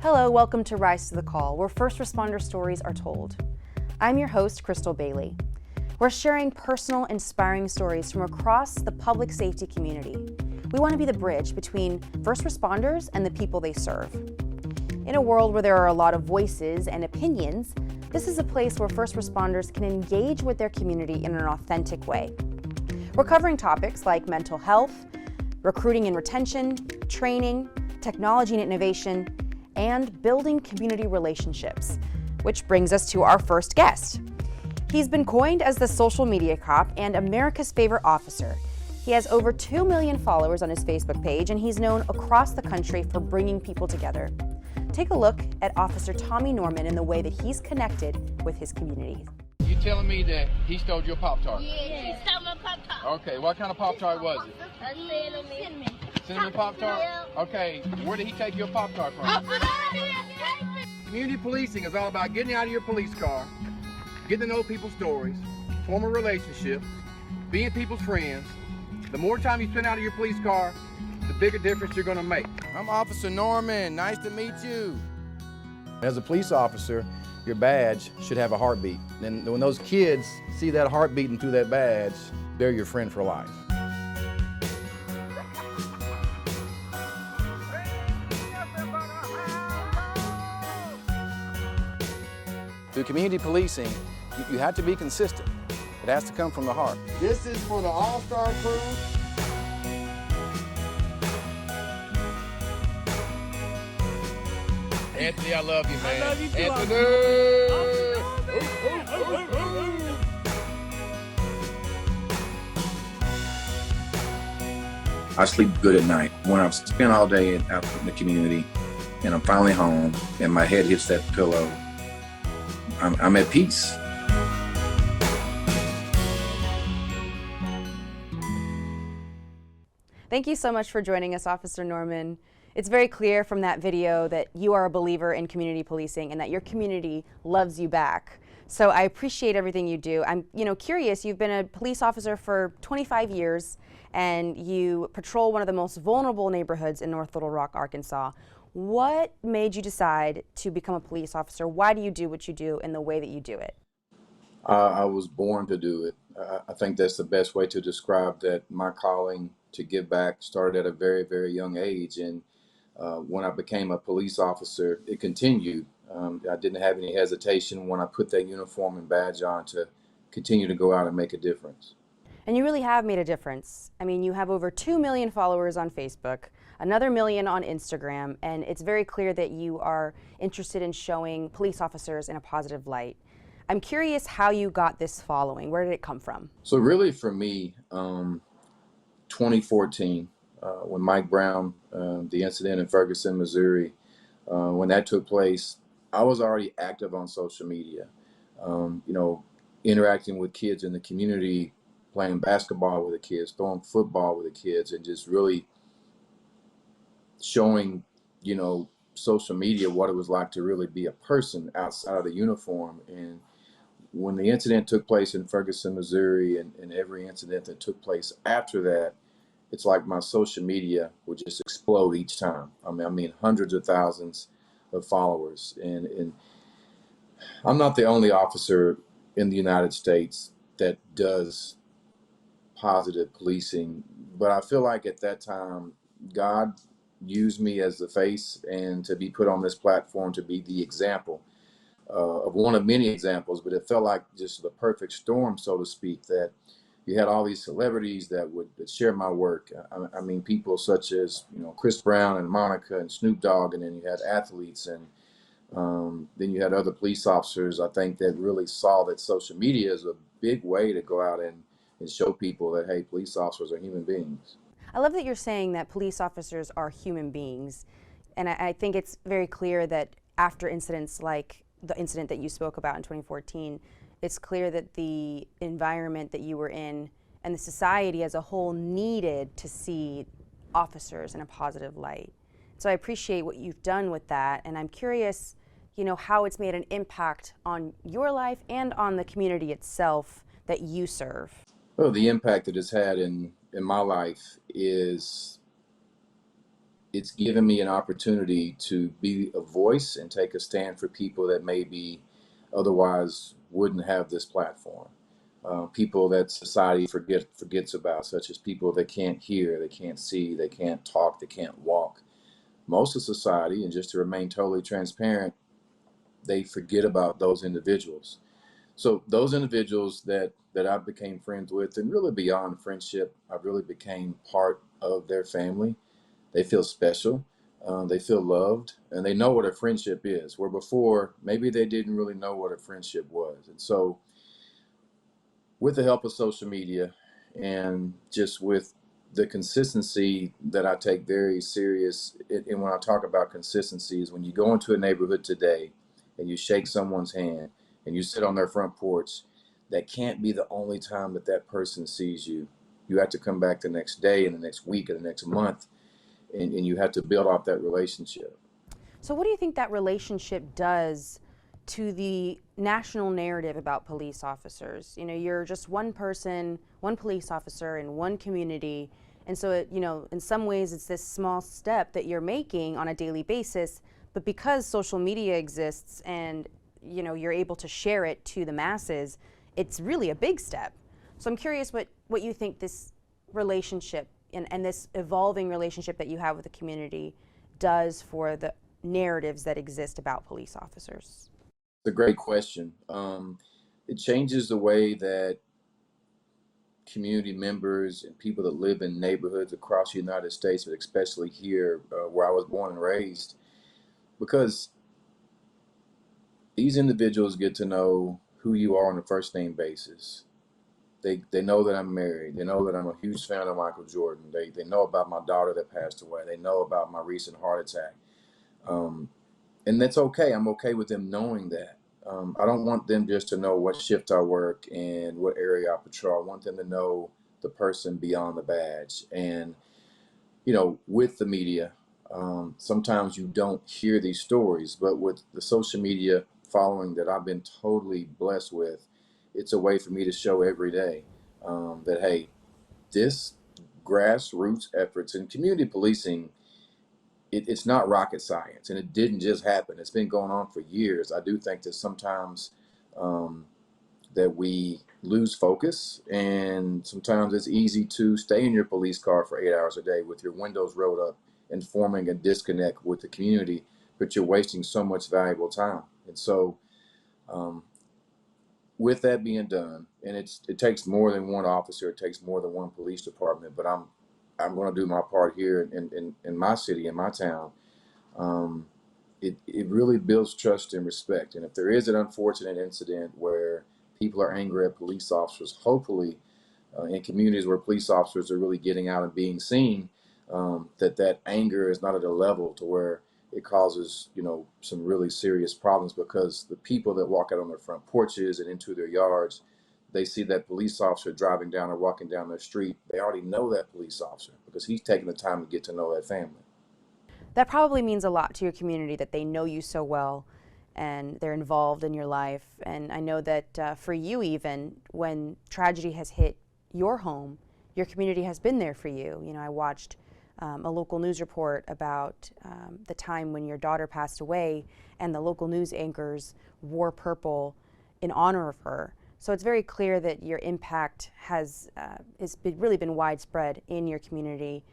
Hello, welcome to Rise to the Call, where first responder stories are told. I'm your host, Crystal Bailey. We're sharing personal, inspiring stories from across the public safety community. We want to be the bridge between first responders and the people they serve. In a world where there are a lot of voices and opinions, this is a place where first responders can engage with their community in an authentic way. We're covering topics like mental health, recruiting and retention, training, technology and innovation, and building community relationships, which brings us to our first guest. He's been coined as the social media cop and America's favorite officer. He has over 2 million followers on his Facebook page, and he's known across the country for bringing people together. Take a look at Officer Tommy Norman and the way that he's connected with his community. You telling me that he stole your Pop-Tart? Yeah, he stole my Pop-Tart. Okay, what kind of Pop-Tart was it? A cinnamon. Cinnamon Pop-Tart? Yeah. Okay, where did he take your Pop-Tart from? Community policing is all about getting out of your police car, getting to know people's stories, forming relationships, being people's friends. The more time you spend out of your police car, the bigger difference you're gonna make. I'm Officer Norman, nice to meet you. As a police officer, your badge should have a heartbeat. And when those kids see that heart beating through that badge, they're your friend for life. Through community policing, you have to be consistent. It has to come from the heart. This is for the All-Star crew. Anthony, I love you, man. I love you too, Anthony! I sleep good at night. When I've spent all day out in the community and I'm finally home and my head hits that pillow, I'm at peace. Thank you so much for joining us, Officer Norman. It's very clear from that video that you are a believer in community policing and that your community loves you back. So I appreciate everything you do. I'm curious, you've been a police officer for 25 years and you patrol one of the most vulnerable neighborhoods in North Little Rock, Arkansas. What made you decide to become a police officer? Why do you do what you do in the way that you do it? I was born to do it. I think that's the best way to describe that. My calling to give back started at a very, very young age. And when I became a police officer, it continued. I didn't have any hesitation when I put that uniform and badge on to continue to go out and make a difference. And you really have made a difference. I mean, you have over 2 million followers on Facebook, another million on Instagram, and it's very clear that you are interested in showing police officers in a positive light. I'm curious how you got this following. Where did it come from? So really for me, 2014, when Mike Brown, the incident in Ferguson, Missouri, when that took place, I was already active on social media, interacting with kids in the community, playing basketball with the kids, throwing football with the kids, and just really showing, social media what it was like to really be a person outside of the uniform. And when the incident took place in Ferguson, Missouri, and every incident that took place after that, it's like my social media would just explode each time. I mean hundreds of thousands of followers. And I'm not the only officer in the United States that does positive policing, but I feel like at that time, God used me as the face and to be put on this platform to be the example of one of many examples, but it felt like just the perfect storm, so to speak, that you had all these celebrities that would share my work. I mean, people such as, Chris Brown and Monica and Snoop Dogg, and then you had athletes, and then you had other police officers, I think, that really saw that social media is a big way to go out and show people that, hey, police officers are human beings. I love that you're saying that police officers are human beings. And I think it's very clear that after incidents like the incident that you spoke about in 2014, it's clear that the environment that you were in and the society as a whole needed to see officers in a positive light. So I appreciate what you've done with that, and I'm curious, how it's made an impact on your life and on the community itself that you serve. Well, the impact that it's had in my life is it's given me an opportunity to be a voice and take a stand for people that maybe otherwise wouldn't have this platform. People that society forgets about, such as people that can't hear, they can't see, they can't talk, they can't walk. Most of society, and just to remain totally transparent, they forget about those individuals. So those individuals that I became friends with, and really beyond friendship, I really became part of their family. They feel special, they feel loved, and they know what a friendship is. Where before, maybe they didn't really know what a friendship was. And so, with the help of social media and just with the consistency that I take very serious, and when I talk about consistency, is when you go into a neighborhood today and you shake someone's hand and you sit on their front porch, that can't be the only time that that person sees you. You have to come back the next day and the next week and the next month, and you have to build off that relationship. So what do you think that relationship does to the national narrative about police officers? You know, you're just one person, one police officer in one community. And so, it, you know, in some ways it's this small step that you're making on a daily basis, but because social media exists and, you know, you're able to share it to the masses, it's really a big step. So I'm curious what you think this relationship and this evolving relationship that you have with the community does for the narratives that exist about police officers. It's a great question. It changes the way that community members and people that live in neighborhoods across the United States, but especially here where I was born and raised, because these individuals get to know who you are on a first name basis. They know that I'm married. They know that I'm a huge fan of Michael Jordan. They know about my daughter that passed away. They know about my recent heart attack. And that's okay. I'm okay with them knowing that. I don't want them just to know what shift I work and what area I patrol. I want them to know the person beyond the badge. And, you know, with the media, sometimes you don't hear these stories, but with the social media following that I've been totally blessed with, it's a way for me to show every day that, hey, this grassroots efforts in community policing, it's not rocket science, and it didn't just happen. It's been going on for years. I do think that sometimes that we lose focus, and sometimes it's easy to stay in your police car for 8 hours a day with your windows rolled up and forming a disconnect with the community, but you're wasting so much valuable time. And so with that being done, and it takes more than one officer, it takes more than one police department, but I'm going to do my part here in my city, in my town. It really builds trust and respect. And if there is an unfortunate incident where people are angry at police officers, hopefully in communities where police officers are really getting out and being seen, that anger is not at a level to where it causes, you know, some really serious problems, because the people that walk out on their front porches and into their yards, they see that police officer driving down or walking down their street. They already know that police officer because he's taking the time to get to know that family. That probably means a lot to your community that they know you so well and they're involved in your life. And I know that for you, even when tragedy has hit your home, your community has been there for you. You know, I watched a local news report about the time when your daughter passed away, and the local news anchors wore purple in honor of her. So it's very clear that your impact has really been widespread in your community.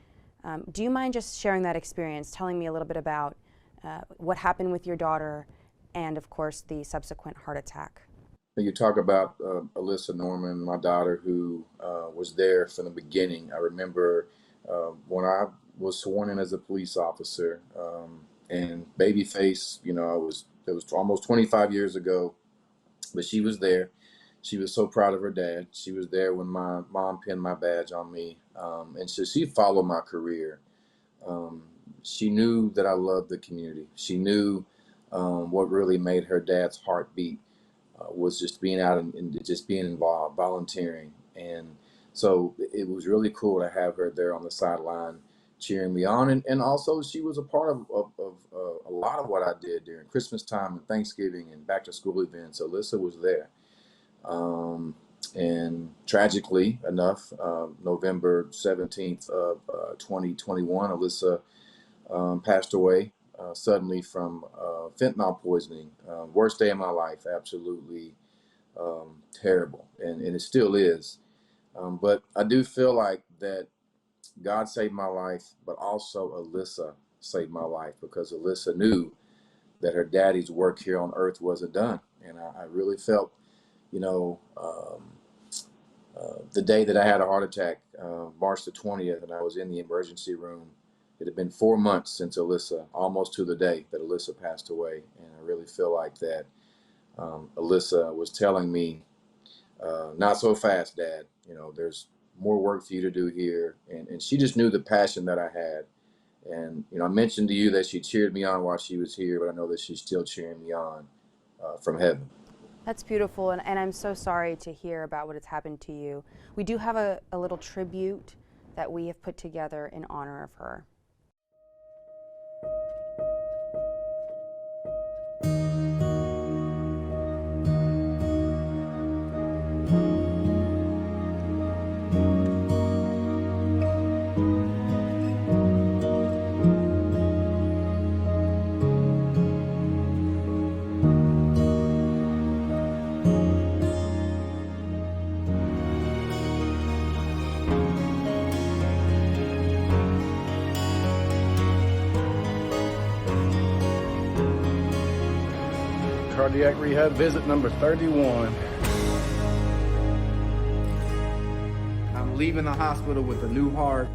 Do you mind just sharing that experience, telling me a little bit about what happened with your daughter and, of course, the subsequent heart attack? You talk about Alyssa Norman, my daughter, who was there from the beginning. I remember when I was sworn in as a police officer, and Babyface, you know, it was almost 25 years ago, but she was there. She was so proud of her dad. She was there when my mom pinned my badge on me, and so she followed my career. She knew that I loved the community. She knew what really made her dad's heart beat was just being out and just being involved, volunteering. And so it was really cool to have her there on the sideline cheering me on. And also she was a part of a lot of what I did during Christmas time and Thanksgiving and back to school events. Alyssa was there. And tragically enough, November 17th of 2021, Alyssa passed away suddenly from fentanyl poisoning. Worst day of my life, absolutely terrible, and it still is. But I do feel like that God saved my life, but also Alyssa saved my life, because Alyssa knew that her daddy's work here on earth wasn't done. And I really felt, you know, the day that I had a heart attack, March the 20th, and I was in the emergency room. It had been 4 months since Alyssa, almost to the day that Alyssa passed away. And I really feel like that Alyssa was telling me, not so fast, Dad. You know, there's more work for you to do here. And she just knew the passion that I had. And, you know, I mentioned to you that she cheered me on while she was here, but I know that she's still cheering me on from heaven. That's beautiful, and I'm so sorry to hear about what has happened to you. We do have a little tribute that we have put together in honor of her. Cardiac rehab visit number 31. I'm leaving the hospital with a new heart.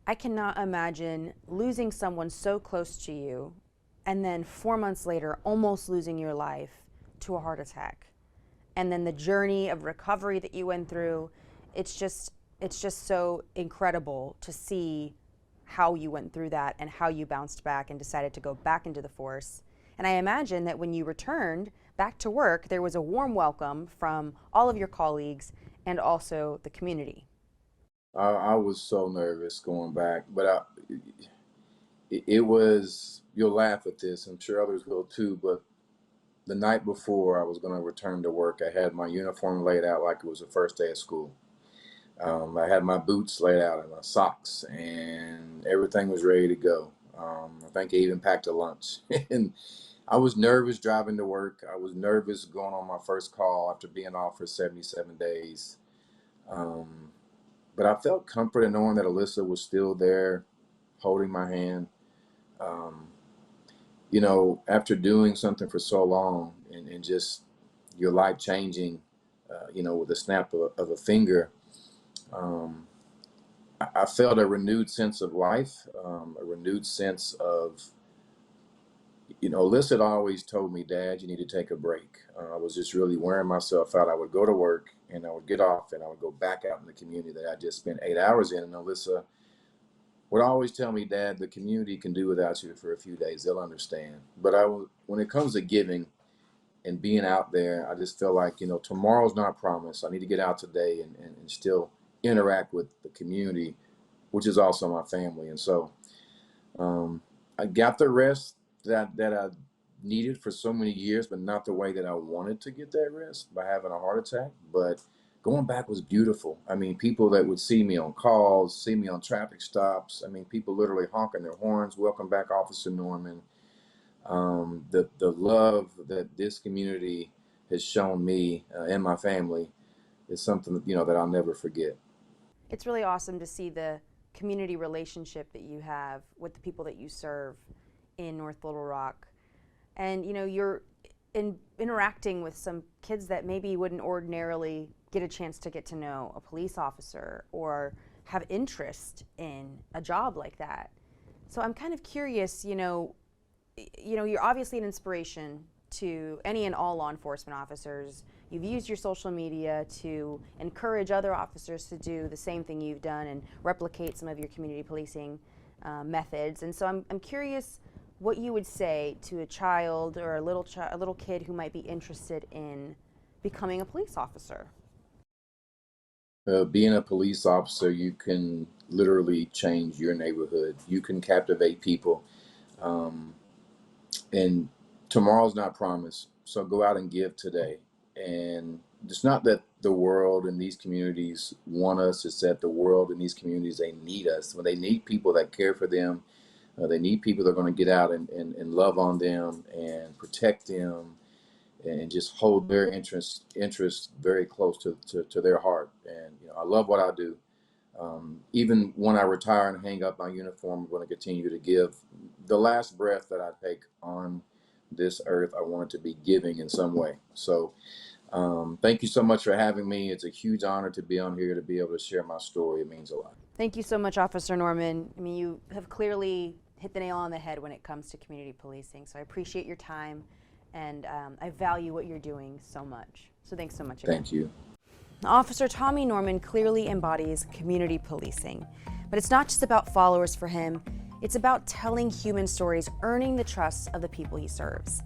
I cannot imagine losing someone so close to you and then 4 months later almost losing your life to a heart attack. And then the journey of recovery that you went through, it's just so incredible to see how you went through that and how you bounced back and decided to go back into the force. And I imagine that when you returned back to work, there was a warm welcome from all of your colleagues and also the community. I was so nervous going back, but it was, you'll laugh at this, I'm sure others will too, but the night before I was going to return to work, I had my uniform laid out like it was the first day of school. I had my boots laid out and my socks, and everything was ready to go. I think I even packed a lunch. And I was nervous driving to work. I was nervous going on my first call after being off for 77 days. But I felt comfort in knowing that Alyssa was still there holding my hand. You know, after doing something for so long and just your life changing, you know, with a snap of a finger, I felt a renewed sense of life, a renewed sense of, you know, Alyssa had always told me, Dad, you need to take a break. I was just really wearing myself out. I would go to work and I would get off and I would go back out in the community that I just spent 8 hours in. And Alyssa would always tell me, Dad, the community can do without you for a few days. They'll understand. But when it comes to giving and being out there, I just feel like, you know, tomorrow's not promised. I need to get out today and still interact with the community, which is also my family. And so I got the rest that I needed for so many years, but not the way that I wanted to get that rest, by having a heart attack. But going back was beautiful. I mean, people that would see me on calls, see me on traffic stops. I mean, people literally honking their horns, welcome back, Officer Norman. The love that this community has shown me and my family is something, you know, that I'll never forget. It's really awesome to see the community relationship that you have with the people that you serve in North Little Rock. And, you know, you're interacting with some kids that maybe wouldn't ordinarily get a chance to get to know a police officer or have interest in a job like that. So I'm kind of curious, you know, you're obviously an inspiration to any and all law enforcement officers. You've used your social media to encourage other officers to do the same thing you've done and replicate some of your community policing methods. And so I'm curious what you would say to a child or a little kid who might be interested in becoming a police officer. Being a police officer, you can literally change your neighborhood. You can captivate people. And tomorrow's not promised. So go out and give today. And it's not that the world and these communities want us, it's that the world and these communities, they need us. When they need people that care for them, they need people that are going to get out and love on them and protect them and just hold their interests very close to their heart. And I love what I do. Even when I retire and hang up my uniform, I'm going to continue to give. The last breath that I take on this earth, I want it to be giving in some way. So thank you so much for having me. It's a huge honor to be on here, to be able to share my story. It means a lot. Thank you so much, Officer Norman. I mean, you have clearly hit the nail on the head when it comes to community policing. So I appreciate your time, and I value what you're doing so much. So thanks so much again. Thank you. Officer Tommy Norman clearly embodies community policing, but it's not just about followers for him. It's about telling human stories, earning the trust of the people he serves.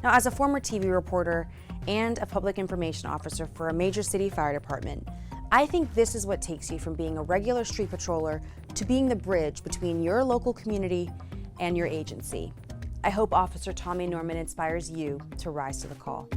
Now, as a former TV reporter and a public information officer for a major city fire department, I think this is what takes you from being a regular street patroller to being the bridge between your local community and your agency. I hope Officer Tommy Norman inspires you to rise to the call.